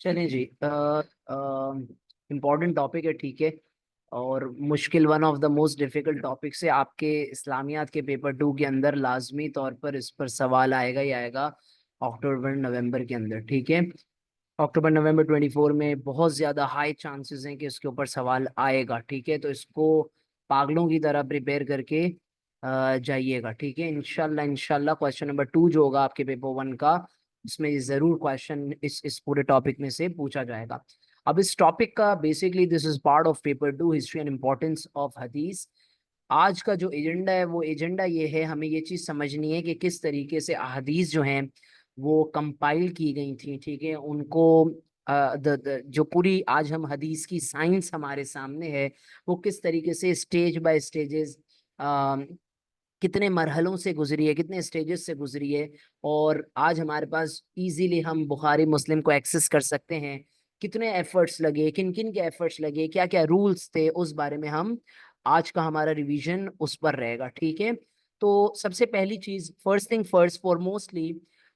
चलें जी। Important topic है, ठीक है। और मुश्किल, one of the most difficult topic से आपके इस्लामियात के पेपर 2 के अंदर लाजमी तौर पर इस पर सवाल आएगा ही आएगा अक्टूबर नवंबर के अंदर, ठीक है। अक्टूबर नवंबर 24 में बहुत ज़्यादा हाई चांसेस हैं कि इसके ऊपर सवाल आएगा, ठीक है। तो इसको पागलों की तरह प्रिपेयर करके जाइएगा, ठीक है। इंशाल्लाह इंशाल्लाह क्वेश्चन नंबर 2 जो होगा आपके पेपर 1 का, इसमें ज़रूर क्वेश्चन इस पूरे टॉपिक में से पूछा जाएगा। अब इस टॉपिक का basically this is part of paper 2, history and importance of हदीस। आज का जो एजेंडा है वो एजेंडा ये है, हमें ये चीज़ समझनी है कि किस तरीके से अहादीस जो हैं वो कंपाइल की गई थी, ठीक है। उनको जो पूरी आज हम हदीस की साइंस हमारे सामने है, वो किस तरीके से स्टेज बाय स्टेजेस कितने मरहलों से गुजरी है, कितने स्टेजेस से गुजरी है, और आज हमारे पास इजीली हम बुखारी मुस्लिम को एक्सेस कर सकते हैं। कितने एफर्ट्स लगे, किन किन के एफर्ट्स लगे, क्या क्या रूल्स थे, उस बारे में हम आज का हमारा रिवीजन उस पर रहेगा, ठीक है। तो सबसे पहली चीज, फर्स्ट थिंग फर्स्ट फॉरमोस्टली,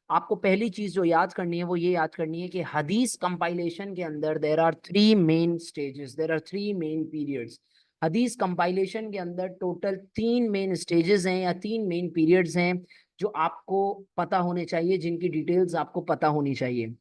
आपको पहली चीज जो याद करनी है वो ये याद करनी है कि हदीस कंपाइलेशन के अंदर there are 3 main stages, there are 3 main periods. हदीस कंपाइलेशन के अंदर टोटल 3 मेन स्टेजेस हैं या 3 मेन पीरियड्स हैं जो आपको पता होने चाहिए, जिनकी डिटेल्स आपको पता होनी चाहिए।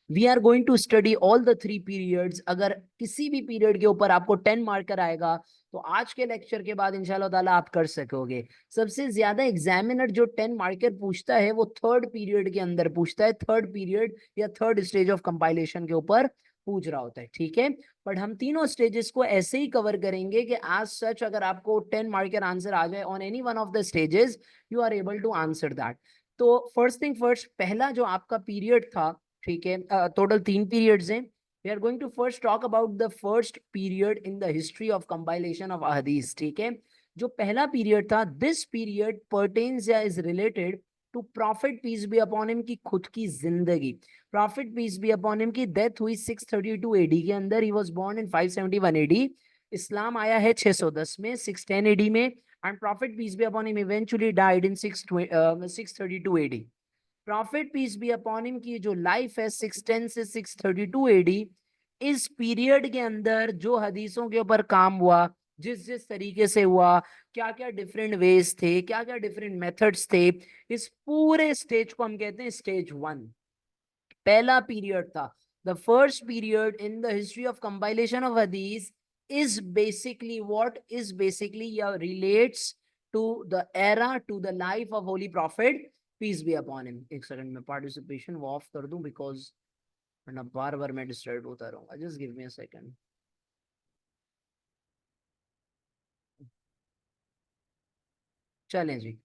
We are going to study all the 3 periods. अगर किसी भी पीरियड के ऊपर आपको 10 मार्कर आएगा तो आज के लेक्चर के बाद इंशाल्लाह ताला आप कर सकोगे। सबसे ज्यादा एग्जामिनर जो 10 मार्कर पूछता है वो थर्ड पीरियड के अंदर पूछता है, थर्ड पीरियड या थर्ड स्टेज ऑफ कंपाइलेशन के ऊपर पूछ रहा होता है, ठीक है। बट हम तीनों स्टेजेस को ऐसे ही कवर करेंगे कि आज सच अगर आपको 10 मार्कर आंसर आ जाए on any one of the stages, you are able to answer that. तो फर्स्ट थिंग फर्स्ट, पहला जो आपका पीरियड था, ठीक है, टोटल 3 पीरियड्स हैं। We are going to first talk about the first period in the history of compilation of अहदीस, ठीक है। जो पहला पीरियड था, दिस पीरियड पर्टेन्स या is related to prophet peace be upon him की खुद की जिंदगी। Profit peace be upon him की डेथ हुई 632 एडी के अंदर। He was born in 571 AD. Islam आया है 610 में, 610 एडी में। And prophet peace be upon him eventually died in 632 AD. Prophet peace be upon him की जो लाइफ है 610 से 632 एडी, इस पीरियड के अंदर जो हदीसों के ऊपर काम हुआ, जिस जिस तरीके से हुआ, क्या क्या डिफरेंट वेज थे, क्या क्या डिफरेंट मेथड्स थे, इस पूरे स्टेज को हम कहते हैं स्टेज 1। पहला पीरियड था, the first period in the history of compilation of हदीस is basically what is basically relates to the era, to the life of holy prophet peace be upon him। एक सेकंड में पार्टिसिपेशन वो of कर दूं because वरना बार बार मैं disturb होता रहूंगा। Just give me a second. चलें जी।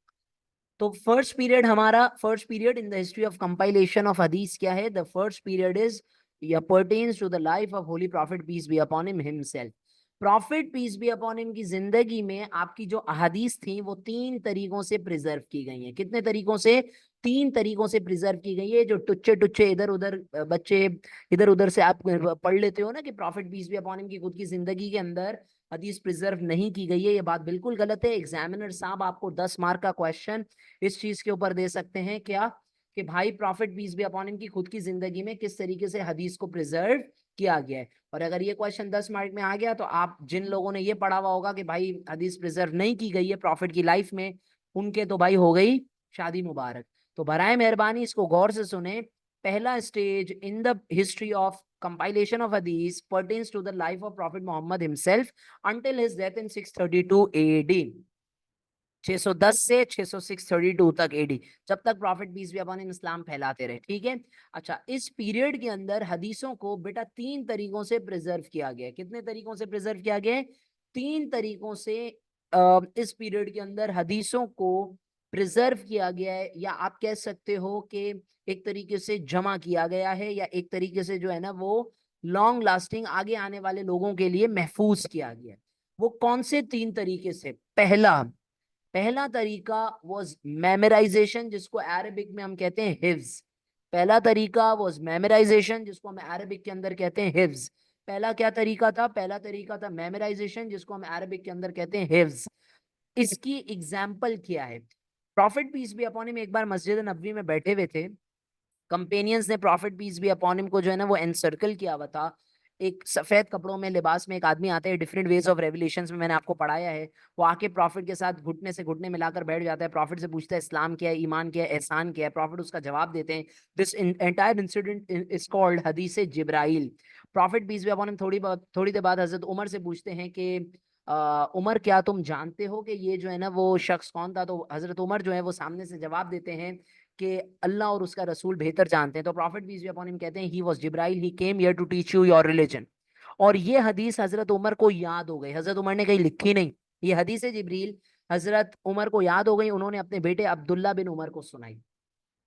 तो फर्स्ट पीरियड हमारा, first period in the history of compilation of हदीस क्या है? द फर्स्ट पीरियड इज या pertains to the life of holy prophet peace be upon him himself. Prophet peace be upon him की जिंदगी में आपकी जो अहादीस थी वो 3 तरीकों से प्रिजर्व की गई हैं। कितने तरीकों से? 3 तरीकों से प्रिजर्व की गई है। जो टुच्चे टुच्चे इधर उधर बच्चे इधर उधर से आप पढ़ लेते हो ना कि prophet peace be upon him की खुद की जिंदगी के अंदर हदीस प्रिजर्व नहीं की गई है, ये बात बिल्कुल गलत है। एग्जामिनर साहब आपको 10 मार्क का क्वेश्चन इस चीज के ऊपर दे सकते हैं, क्या कि भाई prophet peace be upon him की खुद की जिंदगी में किस तरीके से हदीस को प्रिजर्व किया गया है। और अगर ये क्वेश्चन 10 मार्क में आ गया तो आप जिन लोगों ने ये पढ़ा हुआ होगा कि भाई हदीस प्रिजर्व नहीं की गई है प्रॉफिट की लाइफ में, उनके तो भाई हो गई शादी मुबारक। तो बराए मेहरबानी इसको गौर से सुने। पहला stage in the history of compilation of hadith pertains to the life of Prophet Muhammad himself until his death in 632 AD। 610 से 632 तक एडी, जब तक profit peace be upon him इस्लाम फैलाते रहे, ठीक है। अच्छा, इस पीरियड के अंदर हदीसों को बेटा 3 तरीकों से प्रिजर्व किया गया। कितने तरीकों से प्रिजर्व किया गया? 3 तरीकों से इस पीरियड के अंदर हदीसों को प्रिजर्व किया गया है, या आप कह सकते हो कि एक तरीके से जमा किया गया है, या एक तरीके से जो है ना वो लॉन्ग लास्टिंग आगे आने वाले लोगों के लिए महफूज किया गया है। वो कौन से 3 तरीके से? पहला, पहला तरीका वाज मेमोराइजेशन, जिसको अरबिक में हम कहते हैं हिफ्ज। पहला तरीका वाज मेमोराइजेशन, जिसको हम अरबिक के अंदर कहते हैं हिफ्ज। पहला क्या तरीका था? पहला तरीका था मेमोराइजेशन, जिसको हम अरबिक के अंदर कहते हैं हिफ्ज। इसकी एग्जाम्पल क्या है? Prophet peace be upon him एक बार मस्जिद नबवी में बैठे हुए थे, कंपेनियंस ने prophet peace be upon him को जो है ना वो एनसर्कल किया हुआ था। एक सफेद कपड़ों में लिबास में एक आदमी आता है, डिफरेंट वेज ऑफ रेवलेशंस में मैंने आपको पढ़ाया है। वो आके प्रॉफिट के साथ घुटने से घुटने मिलाकर बैठ जाता है, प्रॉफिट से पूछता है इस्लाम क्या है, ईमान क्या है, एहसान क्या है। प्रॉफिट उसका जवाब देते हैं। This entire incident is called हदीस जिब्राइल। Prophet peace be upon him थोड़ी देर बाद हजरत उमर से पूछते हैं कि उमर क्या तुम जानते हो कि ये जो है ना वो शख्स कौन था? तो हजरत उमर जो है वो सामने से जवाब देते हैं कि अल्लाह और उसका रसूल बेहतर जानते हैं। तो prophet peace be upon him कहते हैं ही was Jibril, he came here to teach you your religion. और ये हदीस हजरत उमर को याद हो गई, हजरत उमर ने कहीं लिखी नहीं, ये हदीस है जिब्रील हजरत उमर को याद हो गई। उन्होंने अपने बेटे अब्दुल्ला बिन उमर को सुनाई,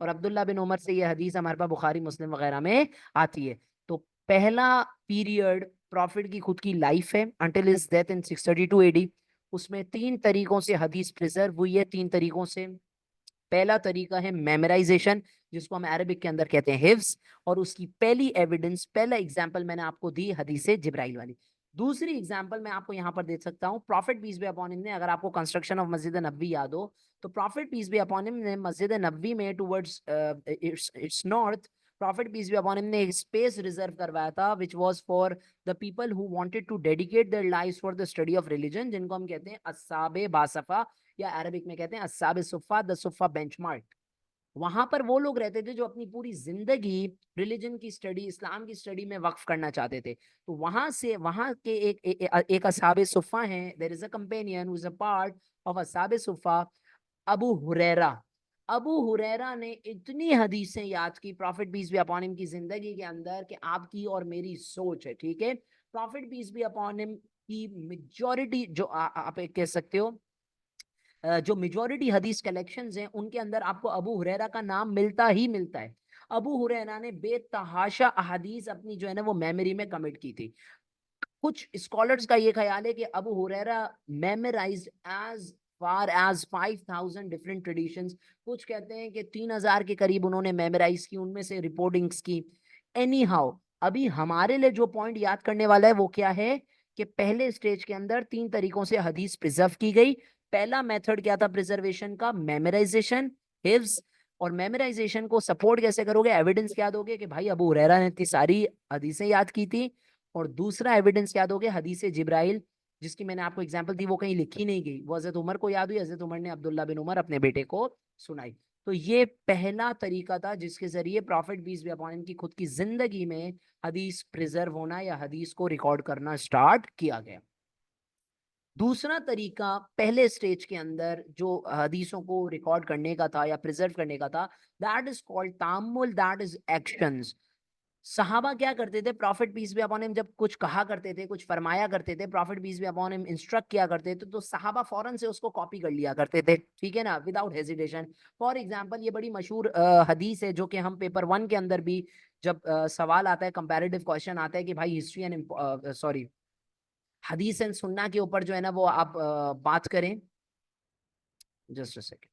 और अब्दुल्ला बिन उमर से ये हदीस हमारे पास बुखारी मुस्लिम वगैरह में आती है। तो पहला पीरियड प्रॉफिट की खुद की लाइफ है until his death in 632 AD. उसमें 3 तरीकों से हदीस प्रिजर्व हुई है, 3 तरीकों से। पहला तरीका है मेमोराइजेशन, जिसको हम अरबिक के अंदर कहते हैं हिफ्स। और उसकी पहली एविडेंस, पहला एग्जांपल मैंने आपको दी हदीस जिब्राइल वाली। दूसरी एग्जांपल मैं आपको यहां पर दे सकता हूं, prophet peace be upon him ने, अगर आपको कंस्ट्रक्शन ऑफ मस्जिद नबवी याद हो, तो prophet peace be upon him ने मस्जिद नबवी में towards its north, prophet peace be upon him ने एक स्पेस रिजर्व करवाया था which was for the people who wanted to dedicate their lives for the study of religion, जिनको हम कहते हैं अस्साबे बासफा, या अरबिक में कहते हैं अस्साब सुफ़ा, द सुफ़ा बेंचमार्क। वहां पर वो लोग रहते थे जो अपनी पूरी जिंदगी रिलीजन की स्टडी, इस्लाम की स्टडी में वक्फ करना चाहते थे। तो वहां से वहां के एक अस्हाबे सुफ़ा हैं, there is a companion who is a part of अस्हाबे सुफ़ा, अबू हुरैरा। अबू हुरैरा ने इतनी हदीसें याद की prophet peace be upon him की जिंदगी के अंदर कि आपकी और मेरी सोच है, ठीक है। Prophet peace be upon him की मेजॉरिटी जो आप कह सकते हो, जो मेजॉरिटी हदीस कलेक्शंस हैं उनके अंदर आपको अबू हुरैरा का नाम मिलता ही मिलता है। अबू हुरैरा ने बेतहाशा अहादीस अपनी जो है ना वो मेमोरी में कमिट की थी। कुछ स्कॉलर्स का ये ख्याल है कि Abu Hurairah memorized as far as 5000 different traditions. कुछ कहते हैं कि 3000 के करीब उन्होंने मेमोराइज की, उनमें से रिपोर्टिंग्स की। एनी हाउ, अभी हमारे लिए जो पॉइंट याद करने वाला है वो क्या है कि पहले स्टेज के अंदर 3 तरीकों से हदीस प्रिजर्व की गई। पहला मेथड क्या था प्रिजर्वेशन का? मेमोराइजेशन, हिफ्ज। और मेमोराइजेशन को सपोर्ट कैसे करोगे? एविडेंस क्या दोगे कि भाई अबू हुरैरा ने इतनी सारी हदीसें याद की थी। और दूसरा एविडेंस क्या दोगे? हदीस जिब्राइल, जिसकी मैंने आपको एग्जांपल दी, वो कहीं लिखी नहीं गई, वो हजरत उमर को याद हुई, हजरत उमर ने अब्दुल्ला बिन उमर अपने बेटे को सुनाई। तो ये पहला तरीका था जिसके जरिए prophet peace be upon him की खुद की जिंदगी में हदीस प्रिजर्व होना या हदीस को रिकॉर्ड करना स्टार्ट किया गया। दूसरा तरीका पहले स्टेज के अंदर जो हदीसों को रिकॉर्ड करने का था या प्रिजर्व करने का था, दैट इज कॉल्ड तामुल, दैट इज एक्शंस। सहाबा क्या करते थे? Prophet peace be upon him जब कुछ कहा करते थे, कुछ फरमाया करते थे, prophet peace be upon him instruct किया करते थे, तो सहाबा फौरन से उसको कॉपी कर लिया करते थे, ठीक है ना, विदाउट हेजिटेशन। फॉर एग्जांपल, ये बड़ी मशहूर हदीस है जो कि हम पेपर 1 के अंदर भी जब सवाल आता है, कंपैरेटिव क्वेश्चन आता है कि भाई हिस्ट्री एंड सॉरी हदीस एंड सुन्ना के ऊपर जो है ना वो आप बात करें। Just a second.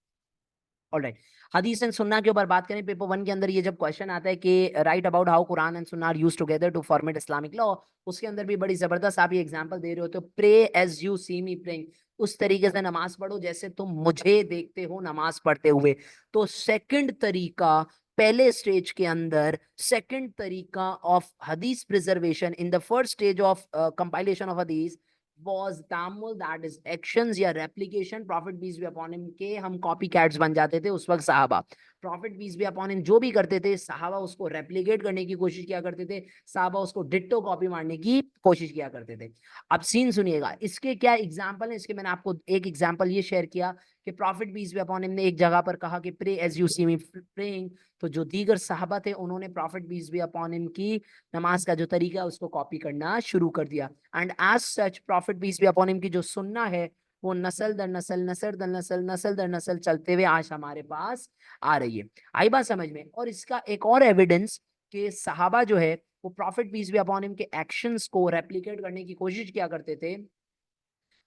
ऑलराइट, हदीस एंड सुन्ना के ऊपर बात करें, पेपर 1 के अंदर ये जब क्वेश्चन आता है कि write about how Quran and सुन्ना are used together to format Islamic law, उसके अंदर भी बड़ी जबरदस्त आप ये एग्जांपल दे रहे हो। तो pray as you see me praying, उस तरीके से नमाज पढ़ो जैसे तुम मुझे देखते हो नमाज पढ़ते हुए। तो सेकंड तरीका पहले स्टेज के अंदर, सेकंड तरीका ऑफ हदीस preservation in the first stage of compilation of हदीस was तामुल, that is actions या replication। Prophet peace be upon him के हम कॉपी कैट्स बन जाते थे उस वक्त सहाबा। Prophet peace be upon him जो भी करते थे सहाबा उसको रेप्लिकेट करने की कोशिश किया करते थे, सहाबा उसको डिट्टो कॉपी मारने की कोशिश किया करते थे। अब सीन सुनिएगा, इसके क्या एग्जाम्पल है? इसके मैंने आपको एक एग्जाम्पल ये शेयर किया कि prophet peace be upon him ने एक जगह पर कहा कि pray as you see me praying, तो जो दीगर सहाबा थे उन्होंने prophet peace be upon him की नमाज का जो तरीका है उसको कॉपी करना शुरू कर दिया। And as such prophet peace be upon him की जो सुन्ना है वो नस्ल दर नस्ल, नस्ल दर नस्ल, नस्ल दर नस्ल चलते हुए आज हमारे पास आ रही है। आई बात समझ में? और इसका एक और एविडेंस कि सहाबा जो है वो prophet peace be upon him के एक्शंस को रेप्लिकेट करने की कोशिश किया करते थे,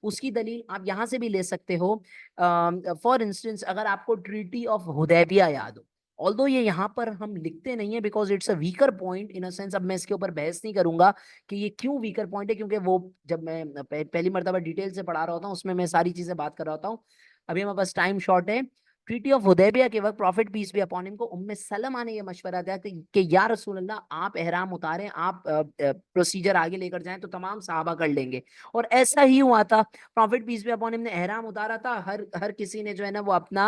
उसकी दलील आप यहां से भी ले सकते हो। फॉर इंस्टेंस, अगर आपको ट्रीटी ऑफ हुदैबिया याद हो, ऑल्दो ये यहाँ पर हम लिखते नहीं है because it's a weaker point in a sense, अब मैं इसके ऊपर बहस नहीं करूंगा कि ये क्यों वीकर पॉइंट है, क्योंकि वो जब मैं पहली मर्तबा डिटेल से पढ़ा रहा होता हूँ उसमें मैं सारी चीजें बात कर रहा होता हूँ। अभी हमारे पास टाइम शॉर्ट है, ट्रीटी ऑफ हुदैबिया के वक्त prophet peace be upon him को उम्मे सलमा ने यह मशवरा दिया कि या रसूल अल्लाह, आप एहराम उतारें, आप प्रोसीजर आगे लेकर जाएं तो तमाम सहाबा कर लेंगे। और ऐसा ही हुआ था। Prophet peace be upon him ने एहराम उतारा था, हर किसी ने जो है ना वो अपना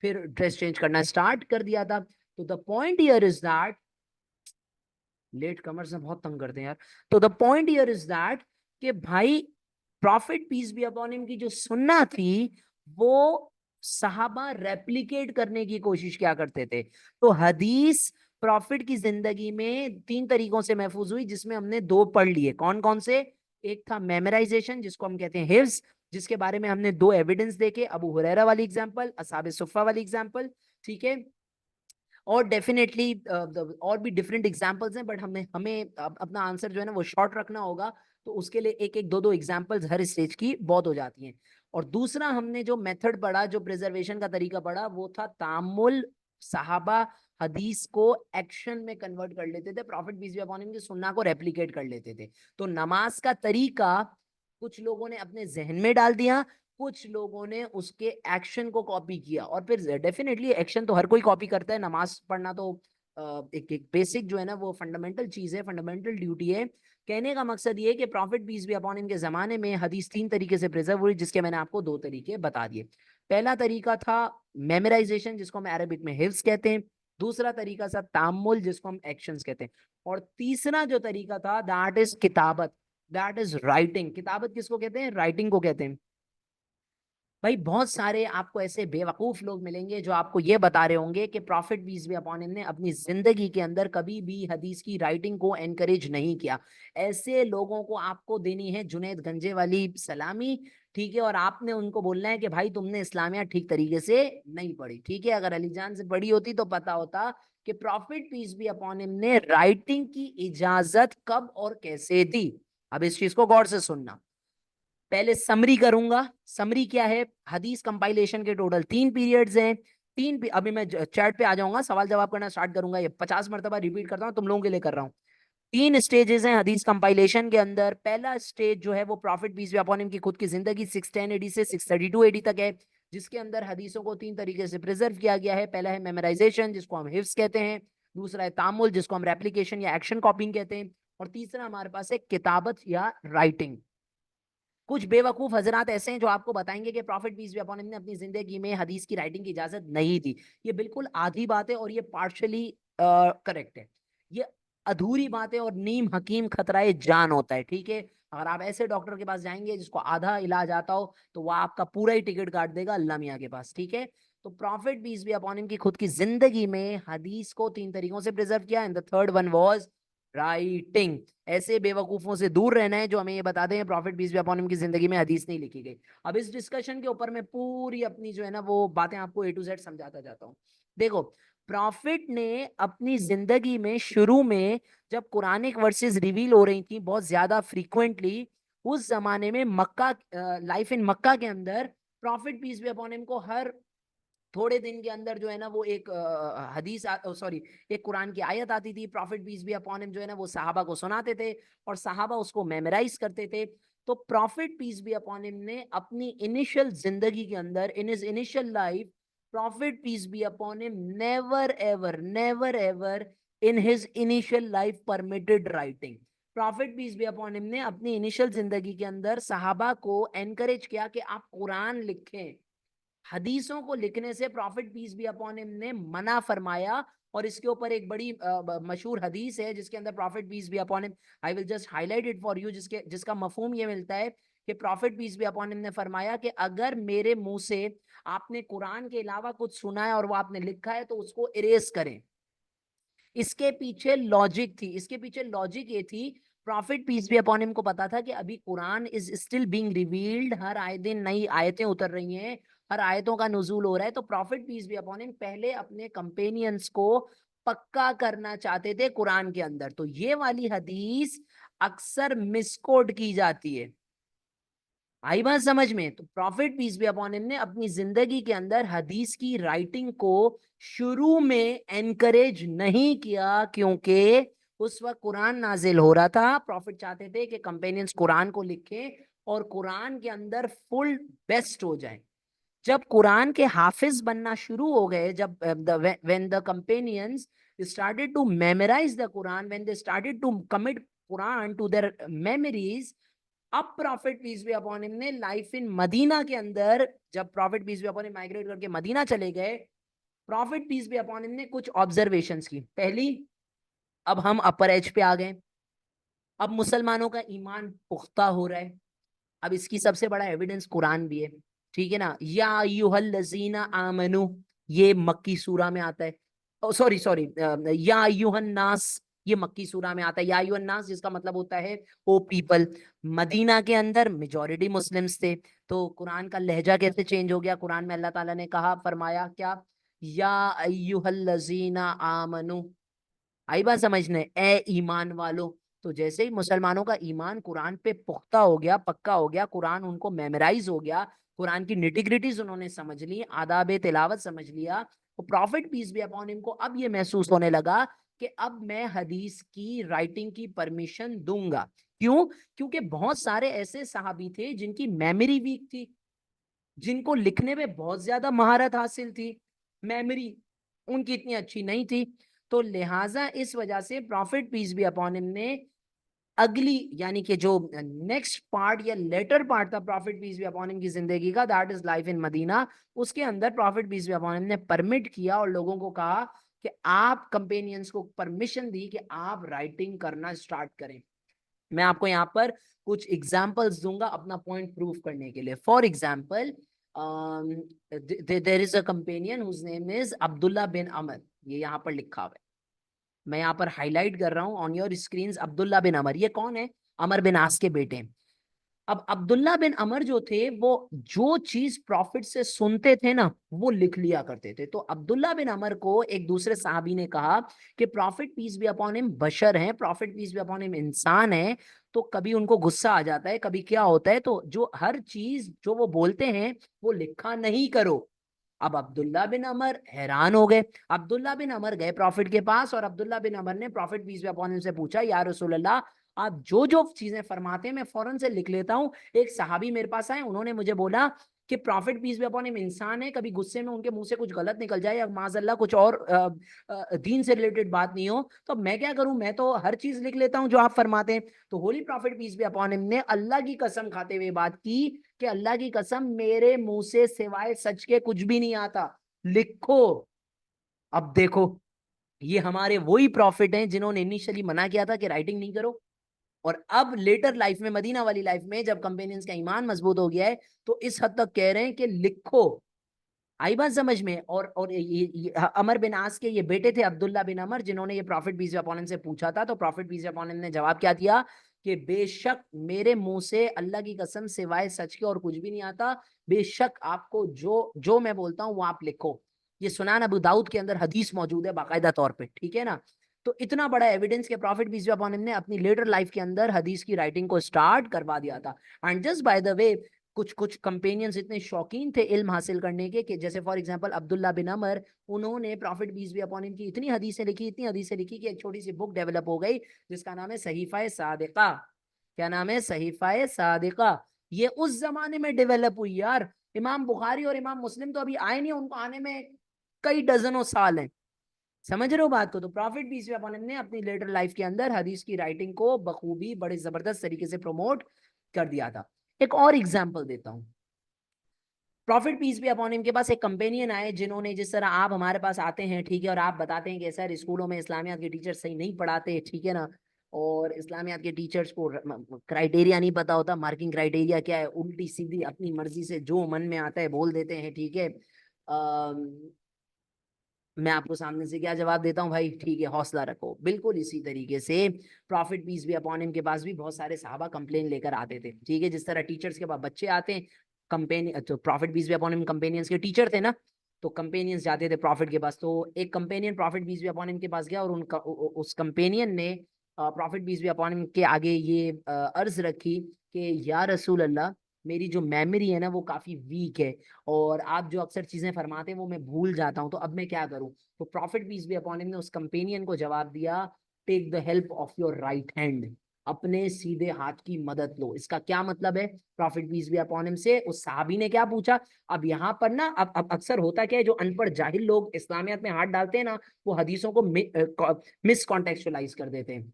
फिर ड्रेस चेंज करना स्टार्ट कर दिया था। तो the point here is that, latecomers में बहुत तंग करते हैं यार। तो the point here is that कि भाई prophet peace be upon him की जो सुन्ना थी वो सहाबा रेप्लिकेट करने की कोशिश क्या करते थे। तो हदीस प्रॉफिट की जिंदगी में 3 तरीकों से महफूज हुई, जिसमें हमने 2 पढ़ लिए। कौन कौन से? एक था मेमोराइजेशन, जिसको हम कहते हैं हिफ्ज, जिसके बारे में हमने 2 एविडेंस देखे, अबू हुरैरा वाली एग्जांपल, असहाबे सुफ़ा वाली एग्जांपल। ठीक है। और डेफिनेटली और भी डिफरेंट एग्जांपल्स हैं, बट हमें हमें अपना आंसर जो है ना वो शॉर्ट रखना होगा। तो उसके लिए एक एक दो दो एग्जांपल्स हर स्टेज की बहुत हो जाती हैं। और दूसरा हमने जो मेथड पढ़ा, जो प्रिजर्वेशन का तरीका पढ़ा, वो था तामुल। सहाबा हदीस को एक्शन में कन्वर्ट कर लेते थे, prophet peace be upon him की सुन्ना को रेप्लिकेट कर लेते थे। तो नमाज का तरीका कुछ लोगों ने अपने जहन में डाल दिया, कुछ लोगों ने उसके एक्शन को कॉपी किया। और फिर डेफिनेटली एक्शन तो हर कोई कॉपी करता है, नमाज पढ़ना तो एक बेसिक जो है ना वो फंडामेंटल चीज है, फंडामेंटल ड्यूटी है। कहने का मकसद ये है कि prophet peace be upon him के जमाने में हदीस 3 तरीके से प्रिजर्व हुई, जिसके मैंने आपको 2 तरीके बता दिए। पहला तरीका था मेमोराइजेशन, जिसको हम अरबिक में हिफ्ज कहते हैं। दूसरा तरीका था तामुल, जिसको हम एक्शंस कहते हैं। और तीसरा जो तरीका था दैट इज किताबत, दैट इज राइटिंग। किताबत किसको कहते हैं? राइटिंग को कहते हैं। भाई बहुत सारे आपको ऐसे बेवकूफ लोग मिलेंगे जो आपको ये बता रहे होंगे कि prophet peace be upon him ने अपनी जिंदगी के अंदर कभी भी हदीस की राइटिंग को एनकरेज नहीं किया। ऐसे लोगों को आपको देनी है जुनैद गंजे वाली सलामी। ठीक है। और आपने उनको बोलना है कि भाई तुमने इस्लामिया ठीक तरीके से नहीं पढ़ी। ठीक है। अगर अलीजान से पढ़ी होती तो पता होता कि prophet peace be upon him ने राइटिंग की इजाजत कब और कैसे दी। अब इस चीज को गौर से सुनना। पहले समरी करूंगा। समरी क्या है? हदीस कंपाइलेशन के टोटल 3 पीरियड्स हैं। अभी मैं चैट पे आ जाऊंगा, सवाल जवाब करना स्टार्ट करूंगा। ये 50 मरतबा रिपीट करता हूँ, तुम लोगों के लिए कर रहा हूँ। 3 स्टेजेस हैं हदीस कंपाइलेशन के अंदर। पहला स्टेज जो है वो prophet peace be upon him की खुद की जिंदगी 610 एडी से 632 एडी तक है, जिसके अंदर हदीसों को 3 तरीके से प्रिजर्व किया गया है। पहला है मेमोराइजेशन, जिसको हम हिफ्स कहते हैं। दूसरा है तामुल, जिसको हम रेप्लिकेशन या एक्शन कॉपिंग कहते हैं। और तीसरा हमारे पास है किताबत या राइटिंग। कुछ बेवकूफ हजरात ऐसे हैं जो आपको बताएंगे कि prophet peace be upon him ने अपनी जिंदगी में हदीस की राइटिंग की इजाजत नहीं दी। ये बिल्कुल आधी बात है और ये पार्शली करेक्ट है। ये अधूरी बात है और नीम हकीम खतराए जान होता है। ठीक है। अगर आप ऐसे डॉक्टर के पास जाएंगे जिसको आधा इलाज आता हो तो वह आपका पूरा ही टिकट काट देगा अल्लाह मियाँ के पास। ठीक है। तो prophet peace be upon him की खुद की जिंदगी में हदीस को 3 तरीकों से प्रिजर्व किया, and the third one was writing. ऐसे बेवकूफों से दूर रहना है जो हमें ये बताते हैं prophet peace be upon him की जिंदगी में हदीस नहीं लिखी गई। अब इस डिस्कशन के ऊपर मैं पूरी अपनी जो है ना वो बातें आपको ए टू जेड समझाता जाता हूँ। देखो, प्रॉफिट ने अपनी जिंदगी में शुरू में जब कुरानिक वर्सेस रिवील हो रही थी बहुत ज्यादा फ्रीक्वेंटली, उस जमाने में मक्का, लाइफ इन मक्का के अंदर prophet peace be upon him को हर थोड़े दिन के अंदर जो है ना वो एक हदीस, सॉरी, एक कुरान की आयत आती थी। Prophet peace be upon him जो है ना वो सहाबा को सुनाते थे और सहाबा उसको मेमोराइज करते थे। तो prophet peace be upon him ने अपनी इनिशियल जिंदगी के अंदर, in his initial life, prophet peace be upon him never ever in his initial life permitted writing. Prophet peace be upon him ने अपनी इनिशियल जिंदगी के अंदर सहाबा को एनकरेज किया कि आप कुरान लिखें। हदीसों को लिखने से prophet peace be upon him ने मना फरमाया। और इसके ऊपर एक बड़ी मशहूर हदीस है जिसके अंदर prophet peace be upon him, I will just highlight it for you, जिसका मफहूम ये मिलता है कि prophet peace be upon him ने फरमाया कि अगर मेरे मुंह से आपने कुरान के अलावा कुछ सुना है और वो आपने लिखा है तो उसको इरेज करें। इसके पीछे लॉजिक थी, इसके पीछे लॉजिक ये थी, prophet peace be upon him को पता था कि अभी Quran is still being revealed, हर आए दिन नई आयतें उतर रही हैं, हर आयतों का नुजूल हो रहा है। तो prophet peace be upon him पहले अपने कंपेनियंस को पक्का करना चाहते थे कुरान के अंदर। तो ये वाली हदीस अक्सर मिसकोट की जाती है। आई बात समझ में? तो prophet peace be upon him ने अपनी जिंदगी के अंदर हदीस की राइटिंग को शुरू में एनकरेज नहीं किया, क्योंकि उस वक्त कुरान नाजिल हो रहा था। प्रॉफिट चाहते थे कि कंपेनियंस कुरान को लिखें और कुरान के अंदर फुल बेस्ट हो जाए। जब कुरान के हाफिज बनना शुरू हो गए, जब when the companions started to memorize the Quran, when they started to commit Quran to their memories, अब prophet peace be upon him ने लाइफ इन मदीना के अंदर, जब prophet peace be upon him migrate करके Medina चले गए, prophet peace be upon him ने कुछ ऑब्जर्वेशंस की। पहली, अब हम अपर एज पे आ गए, अब मुसलमानों का ईमान पुख्ता हो रहा है। अब इसकी सबसे बड़ा एविडेंस कुरान भी है, ठीक है ना। या अय्युहल्लज़ीना आमनू, ये मक्की सूरा में आता है। सॉरी सॉरी, या अय्युहन नास, ये मक्की सूरा में आता है। या अय्युहन नास जिसका मतलब होता है ओ पीपल। मदीना के अंदर मेजॉरिटी मुस्लिम्स थे, तो कुरान का लहजा कैसे चेंज हो गया? कुरान में अल्लाह ताला ने कहा, फरमाया क्या? या अय्युहल्लज़ीना आमनू। आई बात समझने, ए ईमान वालों। तो जैसे ही मुसलमानों का ईमान कुरान पे पुख्ता हो गया, पक्का हो गया, कुरान उनको मेमोराइज हो गया, कुरान की निटिग्रिटीज उन्होंने समझ ली, आदाब तिलावत समझ लिया, तो prophet peace be upon him को अब ये महसूस होने लगा कि अब मैं हदीस की राइटिंग की परमिशन दूंगा। क्यों? क्योंकि बहुत सारे ऐसे सहाबी थे जिनकी मेमोरी वीक थी, जिनको लिखने में बहुत ज्यादा महारत हासिल थी, मेमोरी उनकी इतनी अच्छी नहीं थी। तो लिहाजा इस वजह से prophet peace be upon him ने अगली, यानी कि जो नेक्स्ट पार्ट या लेटर पार्ट था prophet peace be upon him की जिंदगी का, that is life in Medina, उसके अंदर prophet peace be upon him ने परमिट किया और लोगों को कहा कि आप कंपेनियंस को परमिशन दी कि आप राइटिंग करना स्टार्ट करें। मैं आपको यहाँ पर कुछ एग्जाम्पल्स दूंगा अपना पॉइंट प्रूव करने के लिए। For example, there is a companion whose name is Abdullah bin Amr, ये यहाँ पर लिखा हुआ है, मैं यहाँ पर हाईलाइट कर रहा हूँ on your screen. Abdullah bin Amr, ये कौन है? अमर बिन आस के बेटे। अब अब्दुल्ला बिन अमर जो थे, वो जो चीज प्रॉफिट से सुनते थे ना, वो लिख लिया करते थे। तो अब्दुल्ला बिन अमर को एक दूसरे साहबी ने कहा कि prophet peace be upon him बशर हैं, prophet peace be upon him इंसान है, तो कभी उनको गुस्सा आ जाता है, कभी क्या होता है, तो जो हर चीज जो वो बोलते हैं वो लिखा नहीं करो। अब अब्दुल्ला बिन अमर हैरान हो गए। अब्दुल्ला बिन अमर गए प्रॉफिट के पास और अब्दुल्ला बिन अमर ने prophet peace be upon him से पूछा, या रसूल अल्लाह, आप जो जो चीजें फरमाते हैं मैं फौरन से लिख लेता हूँ। एक सहाबी मेरे पास आए, उन्होंने मुझे बोला कि prophet peace be upon him इंसान है, कभी गुस्से में उनके मुंह से कुछ गलत निकल जाए या माजल्ला कुछ और दीन से रिलेटेड बात नहीं हो, तो मैं क्या करूं, मैं तो हर चीज लिख लेता हूं जो आप फरमाते हैं। तो holy prophet peace be upon him ने अल्लाह की कसम खाते हुए बात की कि अल्लाह की कसम, मेरे मुंह से सिवाय सच के कुछ भी नहीं आता, लिखो। अब देखो, ये हमारे वही प्रॉफिट हैं जिन्होंने इनिशियली मना किया था कि राइटिंग नहीं करो, और अब लेटर लाइफ में, मदीना वाली लाइफ में, जब कंपेनियंस का ईमान मजबूत हो गया है, तो इस हद तक कह रहे हैं कि लिखो। आई बात समझ में? और ये अमर बिन आस के ये बेटे थे अब्दुल्ला बिन अमर, जिन्होंने ये प्रॉफिट पीस अपॉन हिम से पूछा था। तो प्रॉफिट पीस अपॉन हिम ने जवाब क्या दिया कि बेशक मेरे मुंह से अल्लाह की कसम सिवाय सच के और कुछ भी नहीं आता, बेशक आपको जो जो मैं बोलता हूँ वो आप लिखो। ये सुनान अबू दाऊद के अंदर हदीस मौजूद है बाकायदा तौर पे, ठीक है ना। तो इतना बड़ा एविडेंस के प्रॉफिट पीस अपॉन हिम ने अपनी लेटर लाइफ के अंदर हदीस की राइटिंग को स्टार्ट करवा दिया था। And just by the way, कुछ कुछ कंपेनियंस इतने शौकीन थे इल्म हासिल करने के कि जैसे for example Abdullah bin Amr, उन्होंने prophet peace be upon him की इतनी हदीसें लिखी, इतनी हदीसें लिखी कि एक छोटी सी बुक डेवलप हो गई जिसका नाम है सहीफा सादिका। क्या नाम है? सहीफा सादिका। ये उस जमाने में डेवलप हुई यार। इमाम बुखारी और इमाम मुस्लिम तो अभी आए नहीं, उनको आने में कई डजनों साल हैं। समझ रहे हो बात को? तो prophet peace be upon him ने अपनी लेटर लाइफ के अंदर हदीस की राइटिंग को बखूबी बड़े जबरदस्त तरीके से प्रमोट कर दिया था। एक और एग्जाम्पल देता हूं। Prophet peace be upon him के पास एक कंपेनियन आए, जिन्होंने, जिस तरह आप हमारे पास आते हैं, ठीक है, और आप बताते हैं कि सर स्कूलों में इस्लामियात के टीचर सही नहीं पढ़ाते, ठीक है ना, और इस्लामियात के टीचर्स को क्राइटेरिया नहीं पता होता, मार्किंग क्राइटेरिया क्या है, उल्टी सीधी अपनी मर्जी से जो मन में आता है बोल देते हैं, ठीक है। मैं आपको सामने से क्या जवाब देता हूँ भाई, ठीक है, हौसला रखो। बिल्कुल इसी तरीके से prophet peace be upon him के पास भी बहुत सारे सहाबा कंप्लेन लेकर आते थे, ठीक है, जिस तरह टीचर्स के पास बच्चे आते हैं, कंपेनी तो prophet peace be upon him companions के टीचर थे ना, तो कंपेनियंस जाते थे प्रॉफिट के पास। तो एक companion profit peace be upon him के पास गया और उनका उस कंपेनियन ने prophet peace be upon him के आगे ये अर्ज रखी कि या रसूल अल्लाह, मेरी जो मेमोरी है ना वो काफी वीक है, और आप जो अक्सर चीजें फरमाते हैं वो मैं भूल जाता हूँ, तो अब मैं क्या करूँ? तो prophet peace be upon him ने उस कंपेनियन को जवाब दिया, take the help of your right hand. अपने सीधे हाथ की मदद लो। इसका क्या मतलब है? Prophet peace be upon him से उस साहबी ने क्या पूछा? अब यहाँ पर ना, अब अक्सर होता क्या है, जो अनपढ़ जाहिल लोग इस्लामियत में हाथ डालते हैं ना, वो हदीसों को मिस कॉन्टेक्चुअलाइज कर देते हैं,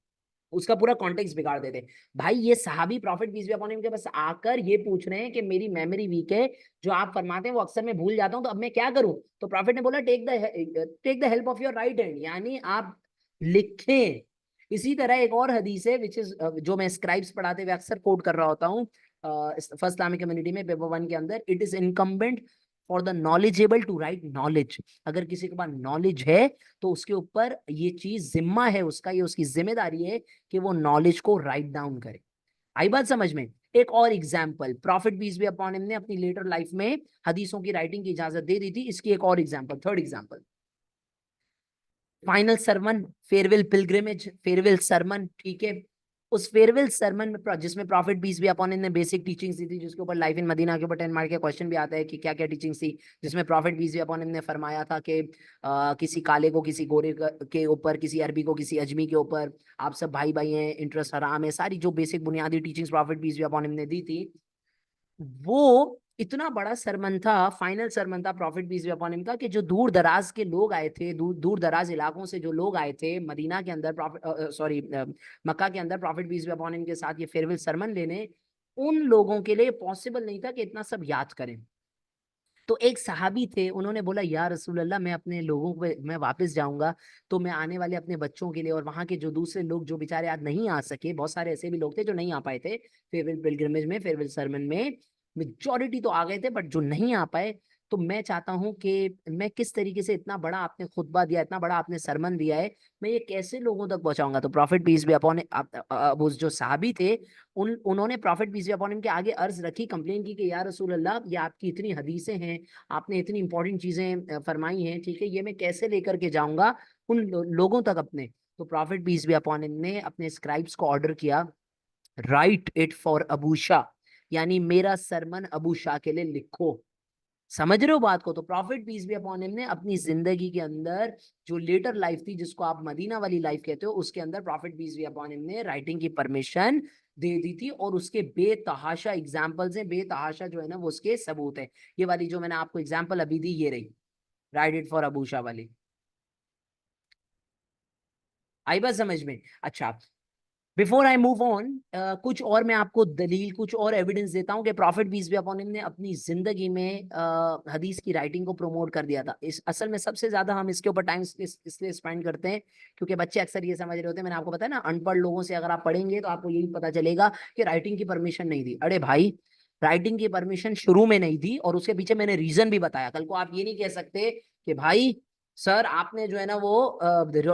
उसका पूरा कॉन्टेक्स्ट बिगाड़ देते हैं। भाई ये सहाबी prophet peace be upon him के पास आकर ये पूछ रहे हैं कि मेरी मेमोरी वीक है, जो आप फरमाते हैं वो अक्सर मैं भूल जाता हूं, तो अब मैं क्या करूं? तो प्रॉफिट ने बोला take the help of your right hand, यानी आप लिखें। इसी तरह एक और हदीस है विच इज, जो मैं स्क्राइब्स पढ़ाते हुए अक्सर कोट कर रहा होता हूँ फर्स्ट इस्लामिक कम्युनिटी में, पेपर 1 के अंदर, it is incumbent for the knowledgeable to write knowledge. अगर किसी के पास नॉलेज है तो उसके ऊपर ये चीज जिम्मा है उसका, ये उसकी जिम्मेदारी है कि वो नॉलेज को राइट डाउन करे। आई बात समझ में? एक और example, prophet peace be upon him ने अपनी लेटर लाइफ में हदीसों की राइटिंग की इजाजत दे दी थी। इसकी एक और example, third example, final sermon, farewell pilgrimage, farewell sermon, ठीक है। उस फेयरवेल सरमन में जिसमें प्रॉफिट पीस भी अपॉन ने बेसिक टीचिंग्स दी थी, जिसके ऊपर लाइफ इन मदीना के ऊपर 10 मार्क का क्वेश्चन भी आता है कि क्या क्या टीचिंग्स थी, जिसमें प्रॉफिट पीस भी अपॉन ने फरमाया था कि किसी काले को किसी गोरे के ऊपर, किसी अरबी को किसी अजमी के ऊपर, आप सब भाई भाई हैं, इंटरेस्ट हराम है, सारी जो बेसिक बुनियादी teachings profit peace be upon ने दी थी, वो इतना बड़ा सरमन था, फाइनल सरमन था prophet peace be upon him का, कि जो दूर दराज के लोग आए थे, दूर दराज इलाकों से जो लोग आए थे मदीना के अंदर, प्रॉफिट सॉरी मक्का के अंदर prophet peace be upon him के साथ ये फेयरवेल सरमन लेने, उन लोगों के लिए पॉसिबल नहीं था कि इतना सब याद करें। तो एक सहाबी थे, उन्होंने बोला या रसूल अल्लाह, मैं अपने लोगों पे मैं वापस जाऊंगा, तो मैं आने वाले अपने बच्चों के लिए और वहां के जो दूसरे लोग जो बेचारे आज नहीं आ सके, बहुत सारे ऐसे भी लोग थे जो नहीं आ पाए थे फेयरवेल पिलग्रिमेज में, फेयरवेल सरमन में, मेजोरिटी तो आ गए थे, बट जो नहीं आ पाए, तो मैं चाहता हूं कि मैं किस तरीके से, इतना बड़ा आपने खुतबा दिया, इतना बड़ा आपने सरमन दिया है, मैं ये कैसे लोगों तक पहुंचाऊंगा? तो प्रॉफिट पीस भी अपॉन वो जो साहबी थे, उन्होंने prophet peace be upon him के आगे अर्ज रखी, कंप्लेन की कि या रसूल अल्लाह, ये आपकी इतनी हदीसें हैं, आपने इतनी इंपॉर्टेंट चीजें फरमाई हैं, ठीक है, ये मैं कैसे लेकर के जाऊंगा उन लोगों तक अपने? तो prophet peace be upon him ने अपने स्क्राइब्स को ऑर्डर किया, right it for Abu Shah, यानी मेरा सरमन अबू शाह के लिए लिखो। समझ रहे हो बात को? तो prophet peace be upon him ने अपनी जिंदगी के अंदर जो लेटर लाइफ थी, जिसको आप मदीना वाली लाइफ कहते हो, उसके अंदर prophet peace be upon him ने राइटिंग की परमिशन दे दी थी, और उसके बेतहाशा एग्जाम्पल्स हैं, बेतहाशा जो है ना वो उसके सबूत है। ये वाली जो मैंने आपको एग्जाम्पल अभी दी, ये रही, राइट इट फॉर अबूशा वाली। आई बात समझ में? अच्छा, बिफोर आई मूव ऑन, कुछ और मैं आपको दलील, कुछ और एविडेंस देता हूँ कि prophet peace be upon him ने अपनी जिंदगी में हदीस की राइटिंग को प्रमोट कर दिया था। इस असल में सबसे ज्यादा हम इसके ऊपर टाइम इसलिए स्पेंड करते हैं क्योंकि बच्चे अक्सर ये समझ रहे होते हैं, मैंने आपको बताया ना, अनपढ़ लोगों से अगर आप पढ़ेंगे तो आपको यही पता चलेगा कि राइटिंग की परमिशन नहीं दी। अरे भाई, राइटिंग की परमिशन शुरू में नहीं दी, और उसके पीछे मैंने रीजन भी बताया। कल को आप ये नहीं कह सकते कि भाई सर आपने जो है ना वो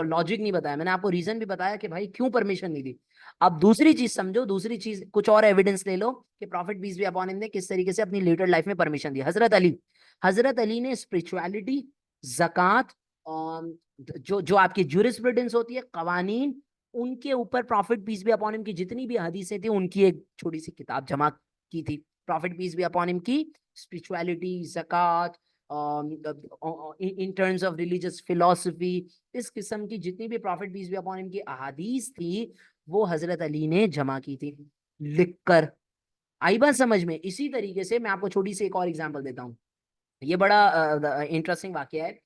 लॉजिक नहीं बताया, मैंने आपको रीजन भी बताया कि भाई क्यों परमिशन नहीं दी। अब दूसरी चीज समझो, दूसरी चीज, कुछ और एविडेंस ले लो कि prophet peace be upon him ने किस तरीके से अपनी लेटर लाइफ में परमिशन दी। हजरत अली ने स्पिरिचुअलिटी, जक़ात, जो जो आपकी ज्यूरिस्प्रूडेंस होती है, कवानीन, उनके ऊपर prophet peace be upon him की जितनी भी हदीसें थी, उनकी एक छोटी सी किताब जमा की थी। Prophet peace be upon him की स्पिरिचुअलिटी, जक़ात, in terms of religious philosophy, इस किस्म की जितनी भी prophet peace be upon him की अहादीस थी, वो हजरत अली ने जमा की थी लिखकर। आई बात समझ में? इसी तरीके से मैं आपको छोटी सी एक और एग्जांपल देता हूँ, ये बड़ा इंटरेस्टिंग वाकया है।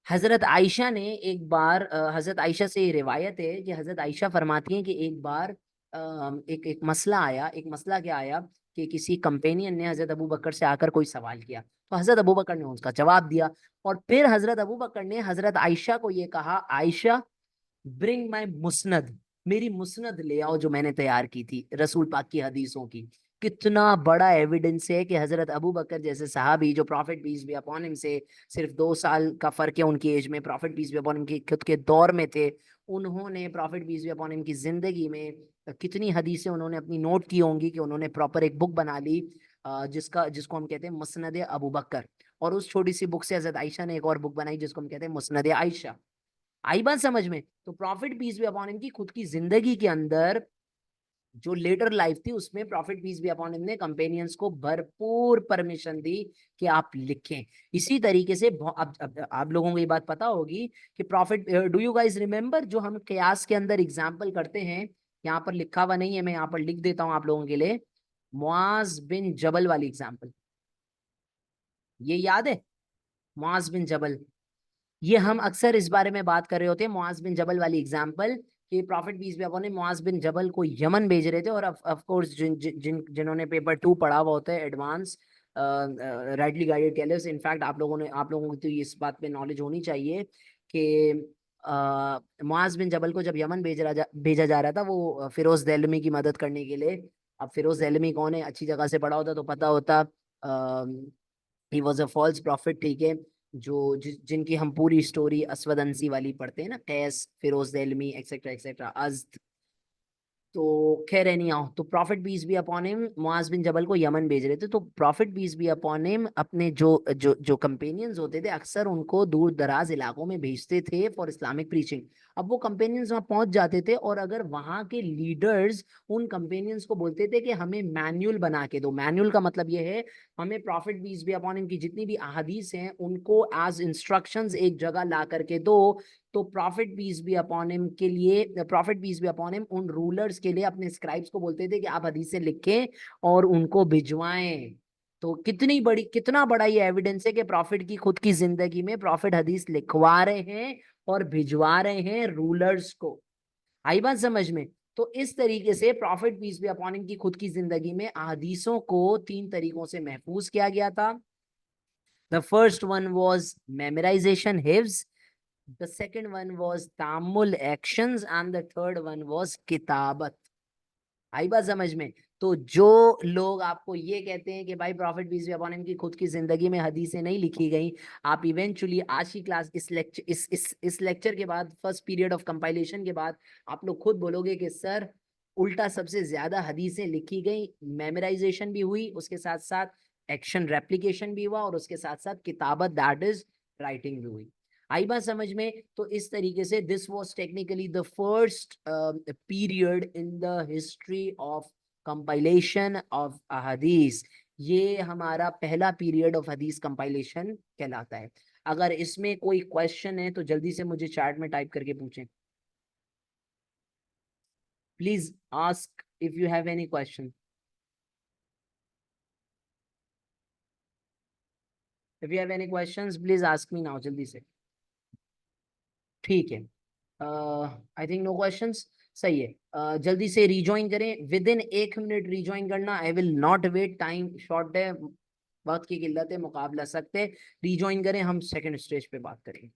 हजरत आयशा ने एक बार, हजरत आयशा से ये रिवायत है कि हजरत आयशा फरमाती हैं कि एक बार एक एक मसला आया। एक मसला क्या आया कि किसी कंपेनियन ने हजरत अबू बकर से आकर कोई सवाल किया, तो हजरत अबू बकर ने उसका जवाब दिया, और फिर हजरत अबू बकर ने हजरत आयशा को ये कहा, आयशा ब्रिंग माई मुस्नद, मेरी मुस्नद ले आओ जो मैंने तैयार की थी रसूल पाक की हदीसों की। कितना बड़ा एविडेंस है कि हजरत अबू बकर जैसे सहाबी, जो prophet peace be upon him से सिर्फ 2 साल का फर्क है उनकी एज में, prophet peace be upon him के खुद के दौर में थे, उन्होंने prophet peace be upon him की जिंदगी में कितनी हदीसें उन्होंने अपनी नोट की होंगी कि उन्होंने प्रॉपर एक बुक बना ली, जिसको हम कहते हैं मुस्नद अबू बकर। और उस छोटी सी बुक से हजरत आयशा ने एक और बुक बनाई जिसको हम कहते हैं मुस्नद आयशा। आई बात समझ में? तो prophet peace be upon him की खुद की जिंदगी के अंदर जो लेटर लाइफ थी, उसमें prophet peace be upon him ने कंपेनियंस को भरपूर परमिशन दी कि आप लिखें। इसी तरीके से अब आप लोगों को ये बात पता होगी कि profit, do you guys remember, जो हम कयास के अंदर एग्जाम्पल करते हैं यहाँ पर लिखा हुआ नहीं है, मैं यहाँ पर लिख देता हूँ आप लोगों के लिए। मुआज बिन जबल वाली एग्जाम्पल, ये याद है? मुआज बिन जबल, ये हम अक्सर इस बारे में बात कर रहे होते हैं, मुआज बिन जबल वाली एग्जाम्पल, कि prophet peace be upon him Muaz bin Jabal को यमन भेज रहे थे। और ऑफ कोर्स जिन्होंने पेपर 2 पढ़ा हुआ होता है एडवांस, राइटली गाइडेड कैलियर्स, इनफैक्ट आप लोगों को तो इस बात पे नॉलेज होनी चाहिए कि मुआज बिन जबल को जब यमन भेजा जा रहा था, वो फिरोज देलमी की मदद करने के लिए। अब फिरोज देलमी कौन है? अच्छी जगह से पढ़ा होता तो पता होता, he was a false prophet, ठीक है, जिनकी हम पूरी स्टोरी असवद अंसी वाली पढ़ते हैं ना, कैस, फिरोज देलमी, एक्सेट्रा एक्सेट्रा, अज्द। तो खैर एनी हाउ, तो prophet peace be upon him Muaz bin Jabal को यमन भेज रहे थे, तो prophet peace be upon him अपने जो जो जो कंपेनियंस होते थे अक्सर उनको दूर दराज इलाकों में भेजते थे फॉर इस्लामिक प्रीचिंग। अब वो कंपेनियंस वहां पहुंच जाते थे, और अगर वहां के लीडर्स उन कंपेनियंस को बोलते थे कि हमें मैनुअल बना के दो, मैनुअल का मतलब ये है हमें prophet peace be upon him की जितनी भी अहादीस हैं उनको एज इंस्ट्रक्शंस एक जगह ला करके दो, तो prophet peace be upon him के लिए, prophet peace be upon him उन रूलर्स के लिए, अपने स्क्राइब्स को बोलते थे कि आप हदीसें लिखें और उनको भिजवाएं। तो कितना बड़ा ये एविडेंस है कि प्रॉफिट की खुद की जिंदगी में प्रॉफिट हदीस लिखवा रहे हैं और भिजवा रहे हैं रूलर्स को। आई बात समझ में? तो इस तरीके से prophet peace be upon him की खुद की जिंदगी में अहदीसों को 3 तरीकों से महफूज किया गया था। The first one was memorization, हिफ्ज। The second one was तामुल actions and the third one was किताबत। आई बात समझ में? तो जो लोग आपको ये कहते हैं कि भाई prophet peace be upon him की खुद की जिंदगी में हदीसें नहीं लिखी गई, आप इवेंचुअली आज की क्लास, इस लेक्चर के बाद, फर्स्ट पीरियड ऑफ कंपाइलेशन के बाद, आप लोग खुद बोलोगे कि सर उल्टा सबसे ज्यादा हदीसें लिखी गई, मेमोराइजेशन भी हुई, उसके साथ साथ एक्शन रेप्लिकेशन भी हुआ, और उसके साथ साथ किताबत, दैट इज राइटिंग भी हुई। आई बात समझ में? तो इस तरीके से this was technically the first period in the history of compilation of अहदीस। ये हमारा पहला पीरियड ऑफ हदीस कंपाइलेशन कहलाता है। अगर इसमें कोई क्वेश्चन है तो जल्दी से मुझे चैट में टाइप करके पूछें, please ask if you have any question. If you have any questions please ask me now, जल्दी से। ठीक है, आई थिंक नो क्वेश्चंस। सही है, जल्दी से रिज्वाइन करें, विद इन 1 मिनट रिज्वाइन करना, I will not wait, time short है, वक्त की किल्लत है, मुकाबला सख्त है। रिज्वाइन करें, हम सेकंड स्टेज पे बात करेंगे।